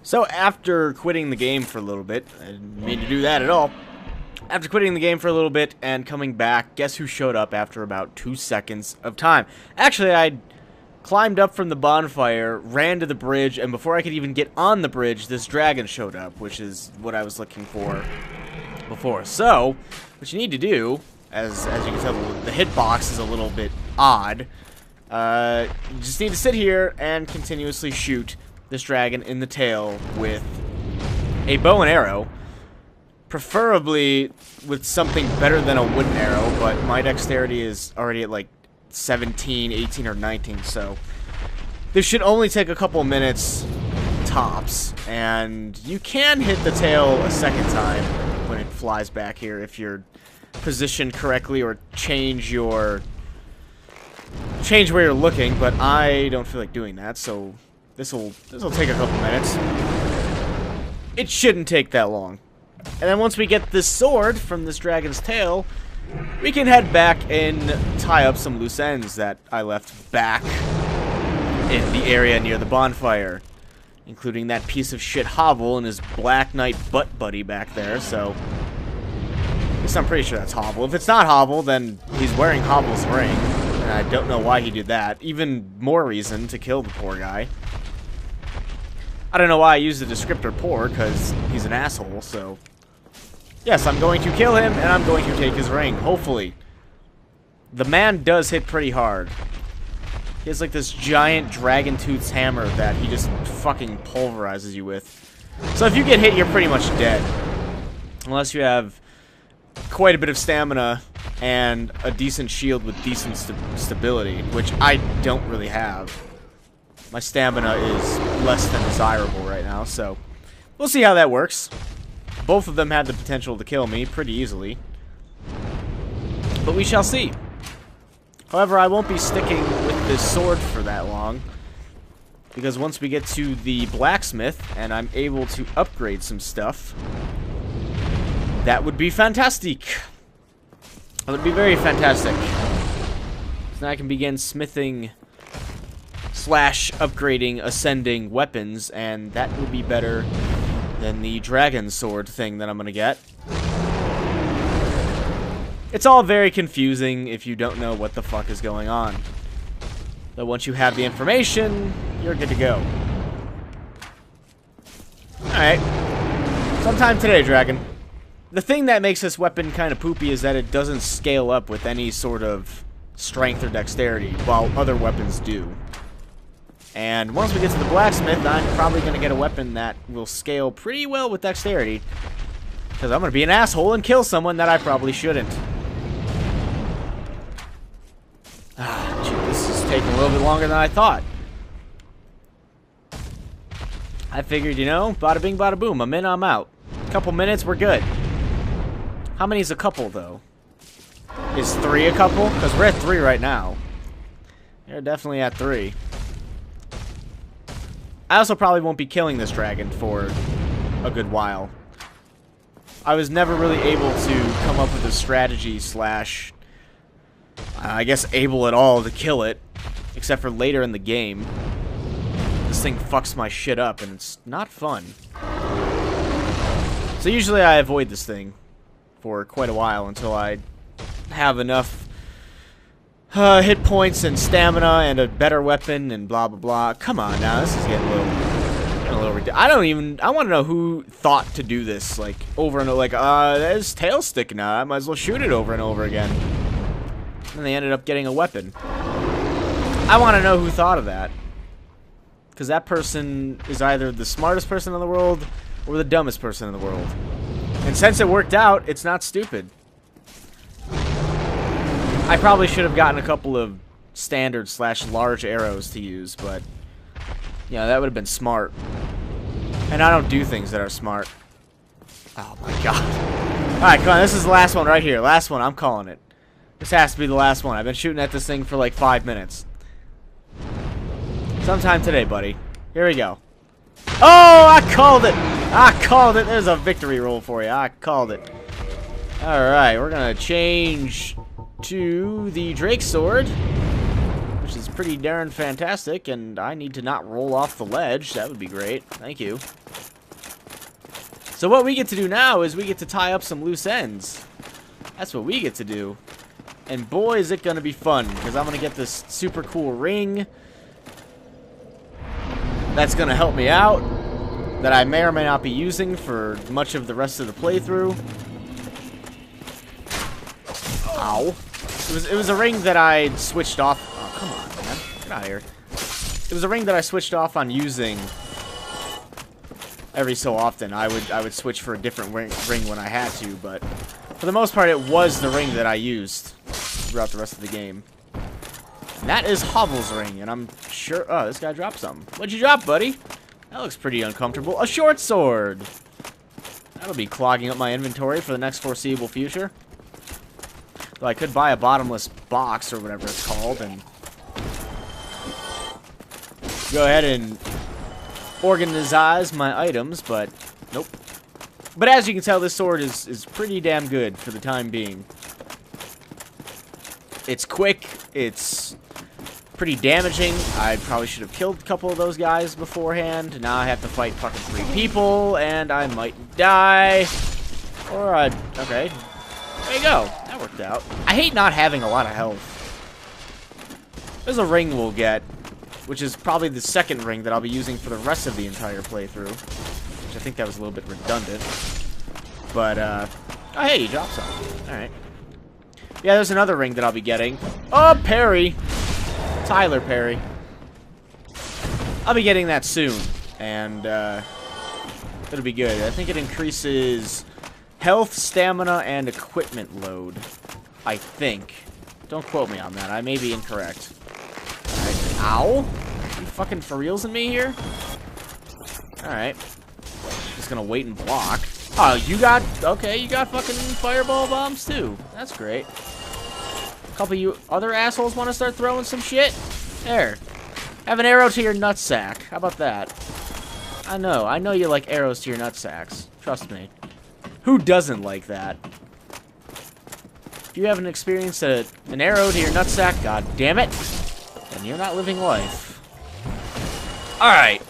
So after quitting the game for a little bit, I didn't mean to do that at all. After quitting the game for a little bit and coming back, guess who showed up after about 2 seconds of time? Actually, I climbed up from the bonfire, ran to the bridge, and before I could even get on the bridge, this dragon showed up, which is what I was looking for before. So, what you need to do, as you can tell, the hitbox is a little bit odd. You just need to sit here and continuously shoot this dragon in the tail with a bow and arrow, preferably with something better than a wooden arrow, but my dexterity is already at like 17, 18, or 19, so this should only take a couple minutes tops, and you can hit the tail a second time when it flies back here if you're positioned correctly or change where you're looking, but I don't feel like doing that, so this'll take a couple minutes. It shouldn't take that long. And then once we get this sword from this dragon's tail, we can head back and tie up some loose ends that I left back in the area near the bonfire, including that piece of shit Havel and his Black Knight butt buddy back there, so at least I'm pretty sure that's Havel. If it's not Havel, then he's wearing Havel's ring, and I don't know why he did that. Even more reason to kill the poor guy. I don't know why I used the descriptor poor, because he's an asshole, so yes, I'm going to kill him, and I'm going to take his ring, hopefully. The man does hit pretty hard. He has like this giant dragon tooth hammer that he just fucking pulverizes you with. So if you get hit, you're pretty much dead. Unless you have quite a bit of stamina and a decent shield with decent stability, which I don't really have. My stamina is less than desirable right now, so we'll see how that works. Both of them had the potential to kill me pretty easily, but we shall see. However, I won't be sticking with this sword for that long, because once we get to the blacksmith and I'm able to upgrade some stuff, that would be fantastic. That would be very fantastic. So now I can begin smithing / upgrading ascending weapons, and that will be better than the dragon sword thing that I'm gonna get. It's all very confusing if you don't know what the fuck is going on. But once you have the information, you're good to go. Alright. Sometime today, dragon. The thing that makes this weapon kind of poopy is that it doesn't scale up with any sort of strength or dexterity, while other weapons do. And once we get to the blacksmith, I'm probably going to get a weapon that will scale pretty well with dexterity, because I'm going to be an asshole and kill someone that I probably shouldn't. Ah, gee, this is taking a little bit longer than I thought. I figured, you know, bada bing, bada boom, I'm in, I'm out. A couple minutes, we're good. How many is a couple, though? Is 3 a couple? Because we're at 3 right now. You're definitely at 3. I also probably won't be killing this dragon for a good while. I was never really able to come up with a strategy / I guess able at all to kill it, except for later in the game. This thing fucks my shit up, and it's not fun. So usually I avoid this thing for quite a while until I have enough hit points and stamina and a better weapon and blah blah blah. Come on now, this is getting a little ridiculous. I want to know who thought to do this like over and over. Like, his tail's sticking out. I might as well shoot it over and over again. And they ended up getting a weapon. I want to know who thought of that, because that person is either the smartest person in the world or the dumbest person in the world. And since it worked out, it's not stupid. I probably should have gotten a couple of standard / large arrows to use, but yeah, that would have been smart. And I don't do things that are smart. Oh my god. Alright, come on, this is the last one right here. Last one, I'm calling it. This has to be the last one. I've been shooting at this thing for like 5 minutes. Sometime today, buddy. Here we go. Oh, I called it! I called it! There's a victory roll for you. I called it. Alright, we're gonna change to the Drake sword. which is pretty darn fantastic, and I need to not roll off the ledge. That would be great. Thank you. So what we get to do now is we get to tie up some loose ends. That's what we get to do. And boy, is it going to be fun, because I'm going to get this super cool ring that's going to help me out, that I may or may not be using for much of the rest of the playthrough. Ow. It was a ring that I switched off. Oh, come on, man. Get out of here. It was a ring that I switched off on using every so often. I would switch for a different ring when I had to, but for the most part, it was the ring that I used throughout the rest of the game. And that is Havel's ring, and I'm sure... Oh, this guy dropped something. What'd you drop, buddy? That looks pretty uncomfortable. A short sword! That'll be clogging up my inventory for the next foreseeable future. Though I could buy a bottomless box, or whatever it's called, and go ahead and organize my items, but nope. But as you can tell, this sword is pretty damn good for the time being. It's quick, it's pretty damaging. I probably should have killed a couple of those guys beforehand. Now I have to fight fucking 3 people, and I might die. Or okay. There you go. That worked out. I hate not having a lot of health. There's a ring we'll get, which is probably the second ring that I'll be using for the rest of the entire playthrough. Which I think that was a little bit redundant. But, oh, hey, you dropped something. Alright. Yeah, there's another ring that I'll be getting. Oh, Perry! Tyler Perry. I'll be getting that soon. And, it'll be good. I think it increases health, stamina, and equipment load. I think. Don't quote me on that. I may be incorrect. Alright. Ow! You fucking for reals in me here? Alright. Just gonna wait and block. Oh, you got... Okay, you got fucking fireball bombs, too. That's great. A couple of you other assholes want to start throwing some shit? There. Have an arrow to your nutsack. How about that? I know you like arrows to your nutsacks. Trust me. Who doesn't like that? If you haven't experienced an arrow to your nutsack, god damn it, then you're not living life. Alright.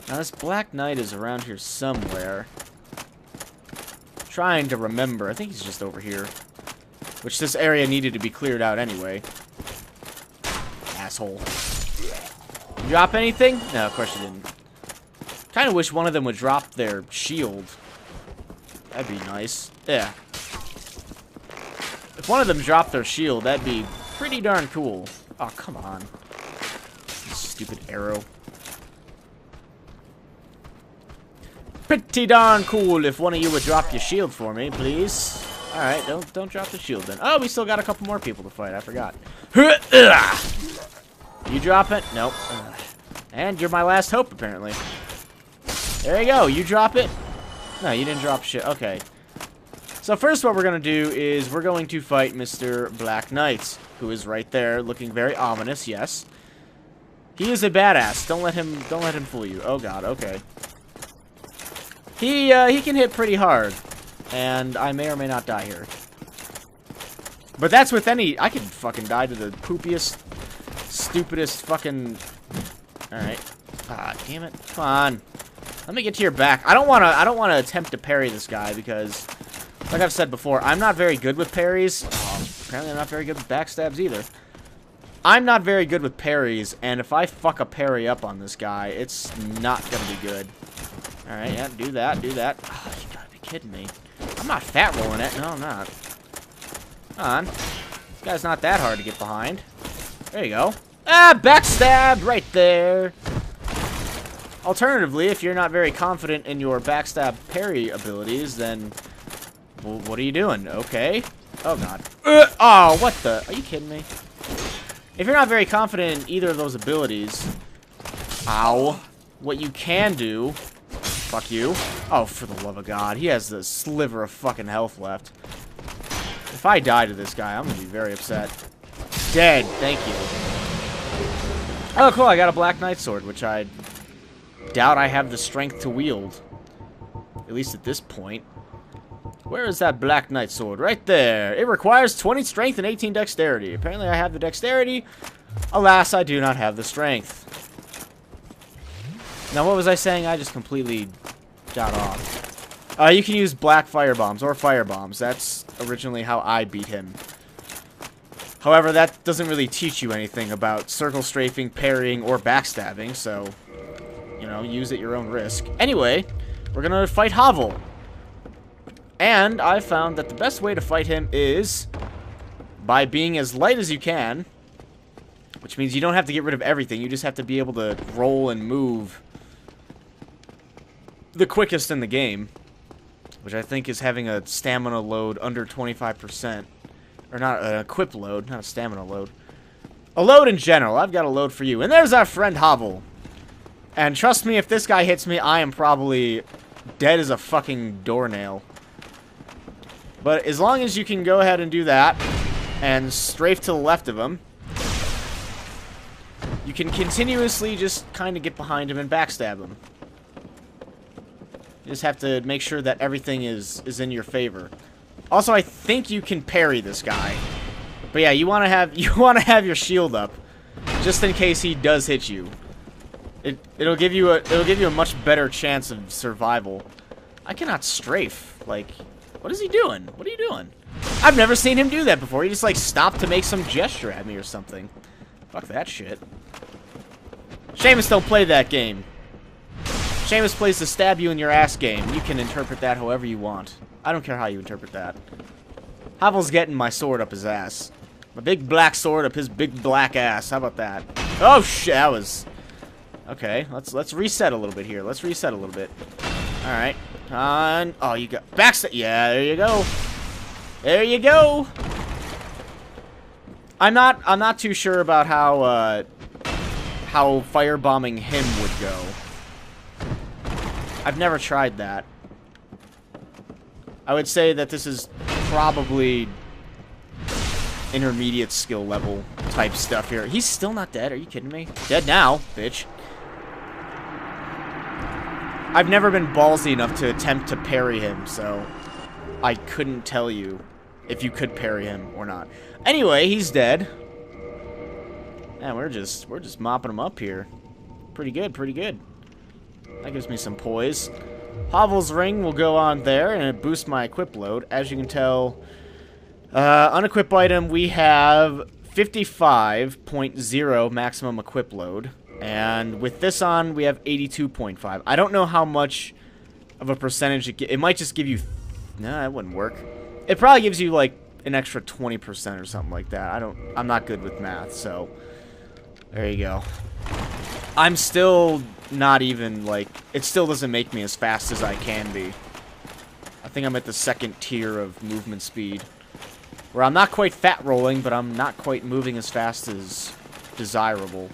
Now this Black Knight is around here somewhere. Trying to remember. I think he's just over here. Which this area needed to be cleared out anyway. Asshole. You drop anything? No, of course you didn't. Kind of wish one of them would drop their shield. That'd be nice. Yeah. If one of them dropped their shield, that'd be pretty darn cool. Oh, come on. Stupid arrow. Pretty darn cool if one of you would drop your shield for me, please. Alright, don't drop the shield then. Oh, we still got a couple more people to fight. I forgot. You drop it? Nope. And you're my last hope, apparently. There you go. You drop it. No, you didn't drop shit. Okay. So first what we're going to do is we're going to fight Mr. Black Knight, who is right there, looking very ominous, yes. He is a badass. Don't let him fool you. Oh god, okay. He can hit pretty hard. And I may or may not die here. But that's with any... I could fucking die to the poopiest, stupidest fucking... Alright. Ah, damn it. Come on. Let me get to your back. I don't wanna attempt to parry this guy because, like I've said before, I'm not very good with parries. Apparently I'm not very good with backstabs either. I'm not very good with parries, and if I fuck a parry up on this guy, it's not gonna be good. Alright, yeah, do that, do that. Oh, you gotta be kidding me. I'm not fat rolling it. No, I'm not. Come on. This guy's not that hard to get behind. There you go. Ah, backstab right there. Alternatively, if you're not very confident in your backstab parry abilities, then, well, what are you doing? Okay. Oh, God. Oh, what the? Are you kidding me? If you're not very confident in either of those abilities, ow, what you can do, fuck you. Oh, for the love of God. He has a sliver of fucking health left. If I die to this guy, I'm going to be very upset. Dead. Thank you. Oh, cool. I got a Black Knight sword, which I doubt I have the strength to wield. At least at this point. Where is that Black Knight sword? Right there. It requires 20 strength and 18 dexterity. Apparently I have the dexterity. Alas, I do not have the strength. Now, what was I saying? I just completely got off. You can use black fire bombs or fire bombs. That's originally how I beat him. However, that doesn't really teach you anything about circle strafing, parrying, or backstabbing, so, you know, use at your own risk. Anyway, we're gonna fight Havel. And I found that the best way to fight him is by being as light as you can, which means you don't have to get rid of everything. You just have to be able to roll and move the quickest in the game, which I think is having a stamina load under 25%. Or not an equip load, not a stamina load. A load in general. I've got a load for you. And there's our friend Havel. And trust me, if this guy hits me, I am probably dead as a fucking doornail. But as long as you can go ahead and do that, and strafe to the left of him, you can continuously just kind of get behind him and backstab him. You just have to make sure that everything is in your favor. Also, I think you can parry this guy. But yeah, you want to have your shield up just in case he does hit you. It'll give you a much better chance of survival. I cannot strafe. Like, what is he doing? What are you doing? I've never seen him do that before. He just like stopped to make some gesture at me or something. Fuck that shit. Seamus don't play that game. Seamus plays the stab you in your ass game. You can interpret that however you want. I don't care how you interpret that. Havel's getting my sword up his ass. My big black sword up his big black ass. How about that? Oh shit, that was... Okay, let's reset a little bit here. Let's reset a little bit. Alright. On. Oh, you got... Backstab. Yeah, there you go. There you go. I'm not too sure about how firebombing him would go. I've never tried that. I would say that this is probably intermediate skill level type stuff here. He's still not dead. Are you kidding me? Dead now, bitch. I've never been ballsy enough to attempt to parry him, so I couldn't tell you if you could parry him or not. Anyway, he's dead. Man, we're just mopping him up here. Pretty good, pretty good. That gives me some poise. Havel's ring will go on there, and it boosts my equip load. As you can tell, unequip item, we have 55.0 maximum equip load. And with this on, we have 82.5. I don't know how much of a percentage it might just give you... Nah, that wouldn't work. It probably gives you, like, an extra 20% or something like that. I'm not good with math, so... There you go. I'm still not even, like... It still doesn't make me as fast as I can be. I think I'm at the second tier of movement speed. Where I'm not quite fat rolling, but I'm not quite moving as fast as desirable.